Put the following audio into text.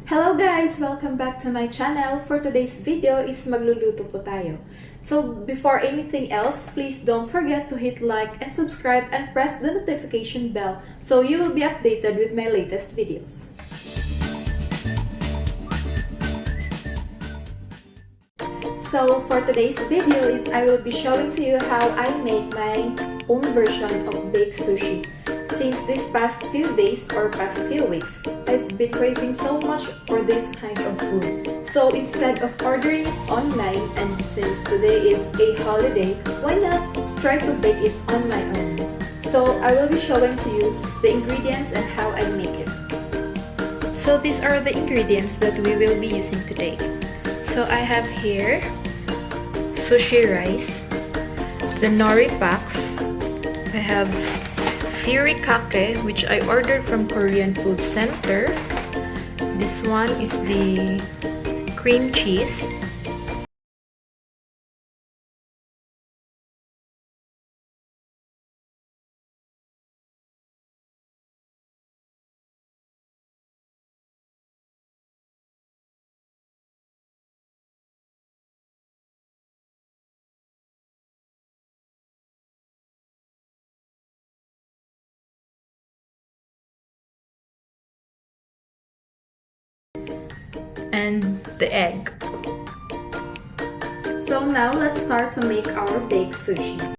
Hello guys! Welcome back to my channel. For today's video is magluluto po tayo. So before anything else, please don't forget to hit like and subscribe and press the notification bell so you will be updated with my latest videos. So for today's video is I will be showing to you how I make my own version of baked sushi. Since these past few days or past few weeks, I've been craving so much for this kind of food. So instead of ordering it online, and since today is a holiday, why not try to bake it on my own? So I will be showing to you the ingredients and how I make it. So these are the ingredients that we will be using today. So I have here sushi rice, the nori packs, I have Furikake, which I ordered from Korean Food Center. This one is the cream cheese. And the egg. So now let's start to make our baked sushi.